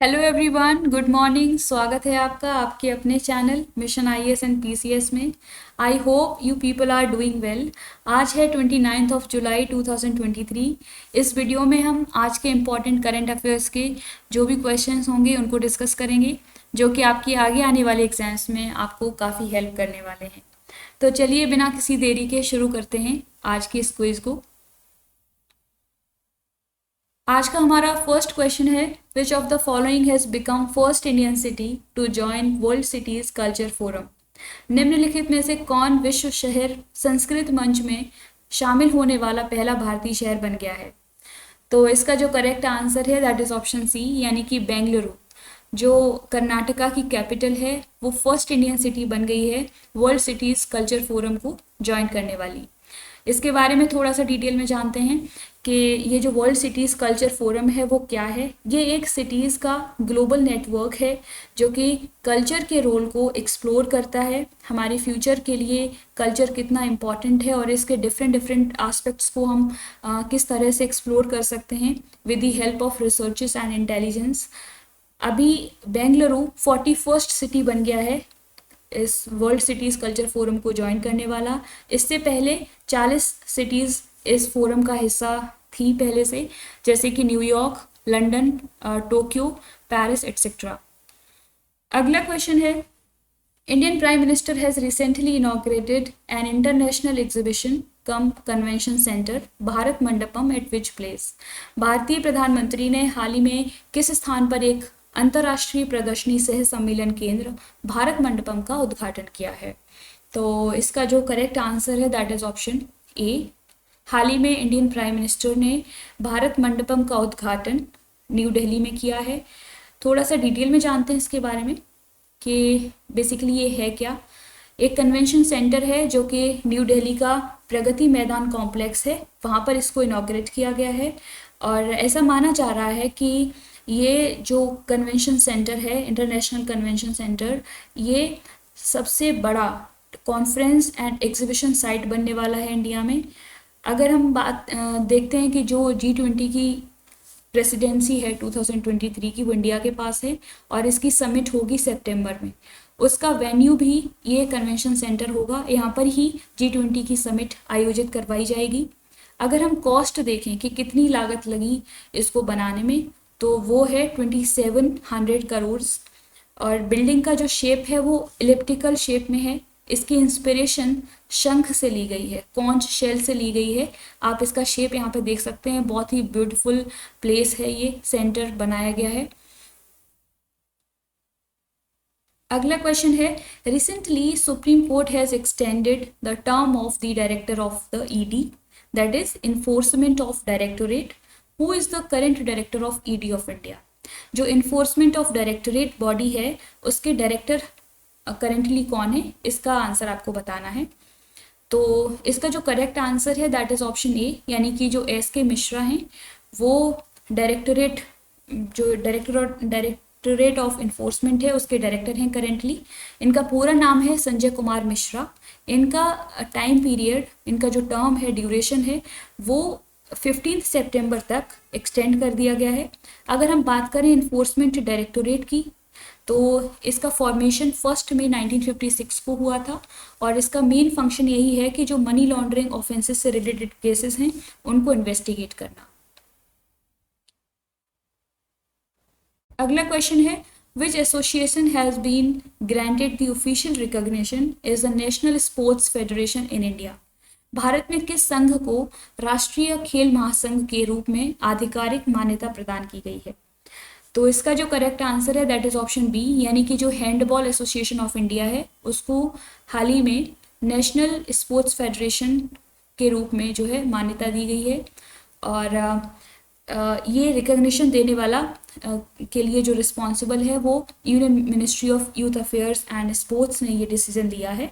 Hello everyone, good morning. स्वागत है आपका आपके अपने channel mission IAS and PCS में। I hope you people are doing well. आज है 29 ऑफ जुलाई 2023। इस वीडियो में हम आज के इम्पॉर्टेंट करंट अफेयर्स के जो भी क्वेश्चंस होंगे उनको डिस्कस करेंगे, जो कि आपके आगे आने वाले एग्जाम्स में आपको काफ़ी हेल्प करने वाले हैं। तो चलिए बिना किसी देरी के शुरू करते हैं आज की इस क्विज को। आज का हमारा फर्स्ट क्वेश्चन है, which of the following has become first Indian city to join world cities culture forum. निम्नलिखित में से कौन विश्व शहर संस्कृत मंच में शामिल होने वाला पहला भारतीय शहर बन गया है। तो इसका जो करेक्ट आंसर है दैट इज ऑप्शन सी, यानी कि बेंगलुरु, जो कर्नाटका की कैपिटल है, वो फर्स्ट इंडियन सिटी बन गई है वर्ल्ड सिटीज कल्चर फोरम को ज्वाइन करने वाली। इसके बारे में थोड़ा सा डिटेल में जानते हैं कि ये जो वर्ल्ड सिटीज़ कल्चर फोरम है वो क्या है। ये एक सिटीज़ का ग्लोबल नेटवर्क है जो कि कल्चर के रोल को एक्सप्लोर करता है, हमारे फ्यूचर के लिए कल्चर कितना इम्पॉर्टेंट है और इसके डिफरेंट डिफरेंट एस्पेक्ट्स को हम किस तरह से एक्सप्लोर कर सकते हैं with the help of researches and intelligence. अभी बेंगलुरु 41st सिटी बन गया है इस वर्ल्ड सिटीज़ कल्चर फोरम को ज्वाइन करने वाला। इससे पहले 40 सिटीज़ इस फोरम का हिस्सा थी पहले से, जैसे कि New York, London, Tokyo, Paris etcetera. अगला क्वेश्चन है, Indian prime minister has recently inaugurated an international exhibition come convention centre Bharat Mandapam eight which place. भारतीय प्रधानमंत्री ने हाल ही में किस स्थान पर एक अंतर्राष्ट्रीय प्रदर्शनी सह सम्मेलन केंद्र भारत मंडपम का उद्घाटन किया है। तो इसका जो करेक्ट आंसर है दैट इज ऑप्शन ए। हाल ही में इंडियन प्राइम मिनिस्टर ने भारत मंडपम का उद्घाटन न्यू दिल्ली में किया है। थोड़ा सा डिटेल में जानते हैं इसके बारे में कि बेसिकली ये है क्या। एक कन्वेंशन सेंटर है जो कि न्यू दिल्ली का प्रगति मैदान कॉम्प्लेक्स है, वहाँ पर इसको इनॉग्रेट किया गया है। और ऐसा माना जा रहा है कि ये जो कन्वेंशन सेंटर है, इंटरनेशनल कन्वेंशन सेंटर, ये सबसे बड़ा कॉन्फ्रेंस एंड एग्जीबिशन साइट बनने वाला है इंडिया में। अगर हम बात देखते हैं कि जो G20 की प्रेसिडेंसी है 2023 की, वो इंडिया के पास है और इसकी समिट होगी सितंबर में। उसका वेन्यू भी ये कन्वेंशन सेंटर होगा, यहाँ पर ही G20 की समिट आयोजित करवाई जाएगी। अगर हम कॉस्ट देखें कि कितनी लागत लगी इसको बनाने में, तो वो है 2700 करोड़। और बिल्डिंग का जो शेप है वो इलिप्टिकल शेप में है। इसकी इंस्पिरेशन शंख से ली गई है, कॉन्च शेल से ली गई है। आप इसका शेप यहाँ पे देख सकते हैं, बहुत ही ब्यूटीफुल प्लेस है, ये सेंटर बनाया गया है। अगला क्वेश्चन है, recently supreme court has extended the term of the director of the ED, that is enforcement of directorate. Who is the current director of ED of India. जो enforcement of directorate body है उसके director currently कौन है, इसका answer आपको बताना है। तो इसका जो करेक्ट आंसर है दैट इज ऑप्शन ए, यानी कि जो S.K. मिश्रा हैं वो डायरेक्टोरेट जो डायरेक्टोरेट ऑफ इन्फोर्समेंट है उसके डायरेक्टर हैं करेंटली। इनका पूरा नाम है संजय कुमार मिश्रा। इनका टाइम पीरियड, इनका जो टर्म है, ड्यूरेशन है, वो 15 सितंबर तक एक्सटेंड कर दिया गया है। अगर हम बात करें इन्फोर्समेंट डायरेक्टोरेट की, तो इसका फॉर्मेशन 1 मई 1956 को हुआ था और इसका मेन फंक्शन यही है कि जो मनी लॉन्ड्रिंग ऑफेंसेस से रिलेटेड केसेस हैं उनको इन्वेस्टिगेट करना। अगला क्वेश्चन है, which association has been granted the official recognition as a national sports federation in India. Bharat में किस संघ को राष्ट्रीय खेल महासंघ के रूप में आधिकारिक मान्यता प्रदान की गई है। तो इसका जो करेक्ट आंसर है दैट इज ऑप्शन बी, यानी कि जो हैंडबॉल एसोसिएशन ऑफ इंडिया है उसको हाल ही में नेशनल स्पोर्ट्स फेडरेशन के रूप में जो है मान्यता दी गई है। और ये रिकग्निशन देने वाला के लिए जो रिस्पॉन्सिबल है वो union ministry of youth affairs and sports ने ये डिसीजन लिया है,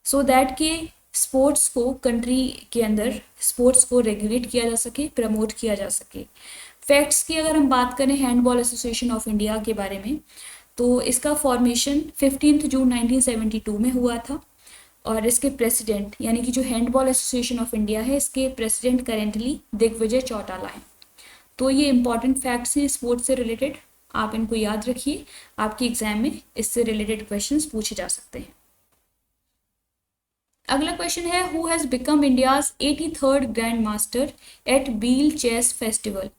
सो दैट कि स्पोर्ट्स को कंट्री के अंदर स्पोर्ट्स को रेगुलेट किया जा सके, प्रमोट किया जा सके। फैक्ट्स की अगर हम बात करें हैंडबॉल एसोसिएशन ऑफ इंडिया के बारे में, तो इसका फॉर्मेशन 15 जून 1972 में हुआ था और इसके प्रेसिडेंट, यानी कि जो हैंडबॉल एसोसिएशन ऑफ इंडिया है, इसके प्रेसिडेंट करेंटली दिग्विजय चौटाला हैं। तो ये इंपॉर्टेंट फैक्ट्स हैं स्पोर्ट्स से रिलेटेड। आप इनको याद रखिए, आपके एग्जाम में इससे रिलेटेड क्वेश्चंस पूछे जा सकते हैं। अगला क्वेश्चन है, who has become India's 83rd grand master at Biel chess festival.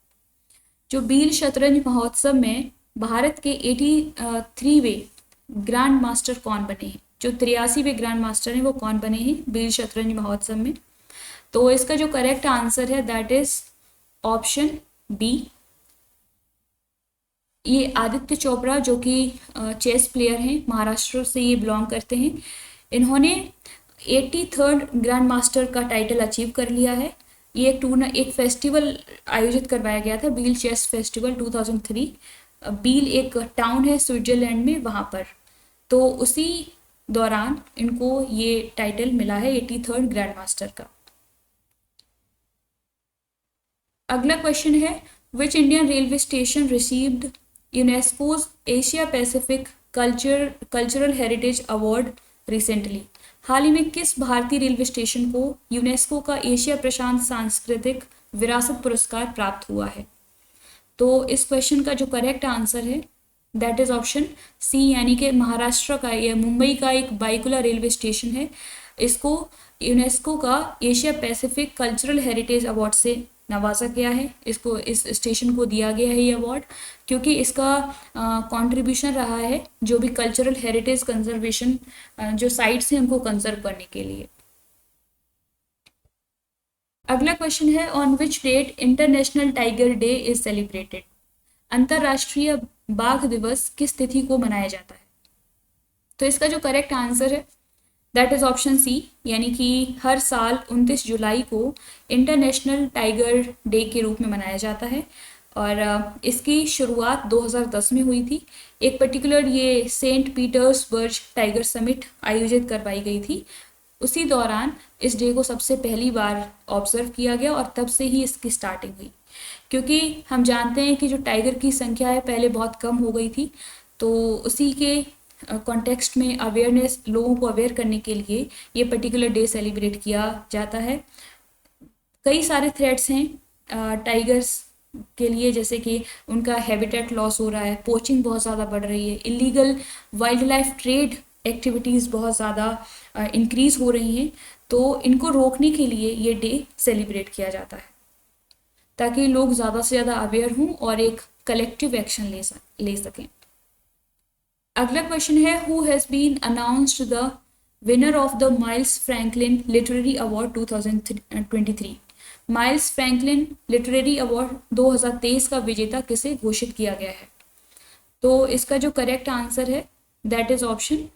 जो बील शतरंज महोत्सव में भारत के 83वें ग्रैंड मास्टर कौन बने हैं, जो 83वें ग्रैंड मास्टर हैं वो कौन बने हैं बील शतरंज महोत्सव में। तो इसका जो करेक्ट आंसर है दैट इज ऑप्शन बी। ये आदित्य चोपड़ा जो कि चेस प्लेयर हैं, महाराष्ट्र से ये बिलोंग करते हैं। इन्होंने 83rd ग्रैंड मास्टर का टाइटल अचीव कर लिया है। ये एक फेस्टिवल आयोजित करवाया गया था, बील चेस फेस्टिवल 2003। बील एक टाउन है स्विट्जरलैंड में, वहाँ पर। तो उसी दौरान इनको ये टाइटल मिला है 83rd ग्रैंड मास्टर का। अगला क्वेश्चन है, which Indian railway station received UNESCO's Asia Pacific cultural heritage award recently. हाल ही में किस भारतीय रेलवे स्टेशन को यूनेस्को का एशिया प्रशांत सांस्कृतिक विरासत पुरस्कार प्राप्त हुआ है। तो इस क्वेश्चन का जो करेक्ट आंसर है दैट इज ऑप्शन सी, यानी कि महाराष्ट्र का या मुंबई का एक बाइकुला रेलवे स्टेशन है। इसको यूनेस्को का Asia Pacific cultural heritage award से नवाजा गया है। इसको इस स्टेशन को दिया गया है ये अवार्ड क्योंकि इसका कंट्रीब्यूशन रहा है जो भी कल्चरल हेरिटेज कंजर्वेशन जो साइट्स हैं उनको कंजर्व करने के लिए। अगला क्वेश्चन है, on which date international tiger day is celebrated. अंतर्राष्ट्रीय बाघ दिवस किस तिथि को मनाया जाता है। तो इसका जो करेक्ट आंसर है दैट इज ऑप्शन सी, यानी कि हर साल 29 जुलाई को इंटरनेशनल टाइगर डे के रूप में मनाया जाता है। और इसकी शुरुआत 2010 में हुई थी। एक पर्टिकुलर ये सेंट पीटर्सबर्ग टाइगर समिट आयोजित करवाई गई थी। उसी दौरान इस डे को सबसे पहली बार ऑब्जर्व किया गया और तब से ही इसकी स्टार्टिंग हुई। क्योंकि हम जानते हैं कि जो टाइगर की संख्या है पहले बहुत कम हो गई थी, तो उसी के कॉन्टेक्स्ट में अवेयरनेस, लोगों को अवेयर करने के लिए ये पर्टिकुलर डे सेलिब्रेट किया जाता है। कई सारे थ्रेट्स हैं टाइगर्स के लिए, जैसे कि उनका हैबिटेट लॉस हो रहा है, पोचिंग बहुत ज़्यादा बढ़ रही है, illegal wild life trade activities बहुत ज़्यादा इंक्रीज़ हो रही हैं। तो इनको रोकने के लिए ये डे सेलिब्रेट किया जाता है ताकि लोग ज़्यादा से ज़्यादा अवेयर हों और एक कलेक्टिव एक्शन ले सकें। अगला क्वेश्चन है, who has been announced the winner of the Miles Franklin literary award 2023। Miles Franklin literary award 2023 का विजेता किसे घोषित किया गया है। तो इसका जो करेक्ट आंसर है दैट इज ऑप्शन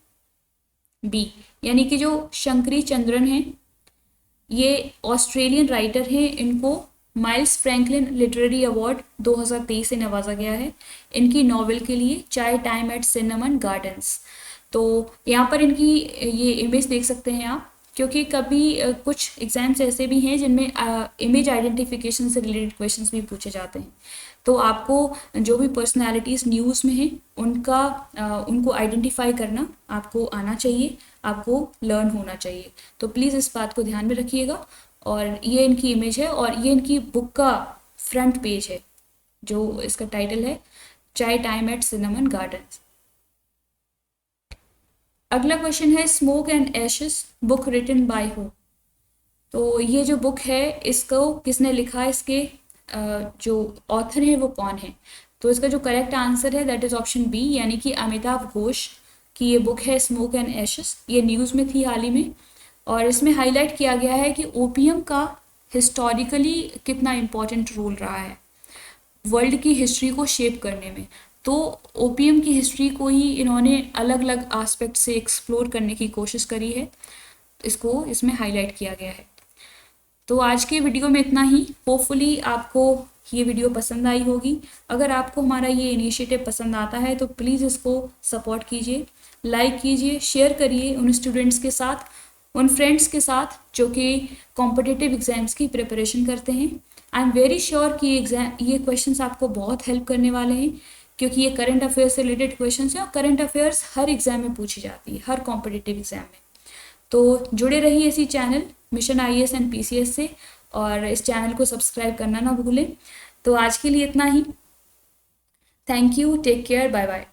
बी, यानी कि जो शंकरी चंद्रन हैं ये ऑस्ट्रेलियन राइटर हैं। इनको माइल्स फ्रैंकलिन लिटरेरी अवार्ड 2023 से नवाजा गया है इनकी नॉवेल के लिए चाय टाइम एट सिनेमन गार्डन्स। तो यहाँ पर इनकी ये इमेज देख सकते हैं आप, क्योंकि कभी कुछ एग्जाम्स ऐसे भी हैं जिनमें इमेज आइडेंटिफिकेशन से रिलेटेड क्वेश्चंस भी पूछे जाते हैं। तो आपको जो भी पर्सनालिटीज़ न्यूज़ में हैं उनको आइडेंटिफाई करना आपको आना चाहिए, आपको लर्न होना चाहिए। तो प्लीज़ इस बात को ध्यान में रखिएगा। और ये इनकी इमेज है और ये इनकी बुक का फ्रंट पेज है, जो इसका टाइटल है chai time at cinnamon gardens. अगला क्वेश्चन है, smoke and ashes book written by who. तो ये जो बुक है इसको किसने लिखा है, इसके जो ऑथर है वो कौन है। तो इसका जो करेक्ट आंसर है दैट इज ऑप्शन बी, यानी कि अमिताभ घोष की ये बुक है स्मोक एंड एशेस। ये न्यूज़ में थी हाल ही में और इसमें हाईलाइट किया गया है कि ओपीएम का हिस्टोरिकली कितना इम्पोर्टेंट रोल रहा है वर्ल्ड की हिस्ट्री को शेप करने में। तो ओपीएम की हिस्ट्री को ही इन्होंने अलग अलग एस्पेक्ट से एक्सप्लोर करने की कोशिश करी है, इसको इसमें हाईलाइट किया गया है। तो आज के वीडियो में इतना ही। होपफुली आपको ये वीडियो पसंद आई होगी। अगर आपको हमारा ये इनिशिएटिव पसंद आता है तो प्लीज़ इसको सपोर्ट कीजिए, लाइक कीजिए, शेयर करिए उन स्टूडेंट्स के साथ, उन फ्रेंड्स के साथ जो कि कॉम्पिटिटिव एग्जाम्स की प्रिपरेशन करते हैं। आई एम वेरी श्योर कि ये क्वेश्चंस आपको बहुत हेल्प करने वाले हैं, क्योंकि ये करंट अफेयर्स से रिलेटेड क्वेश्चंस हैं और करंट अफेयर्स हर एग्जाम में पूछी जाती है, हर कॉम्पिटिटिव एग्जाम में। तो जुड़े रहिए इसी channel mission IAS and PCS से और इस चैनल को सब्सक्राइब करना ना भूलें। तो आज के लिए इतना ही। Thank you, take care, bye bye.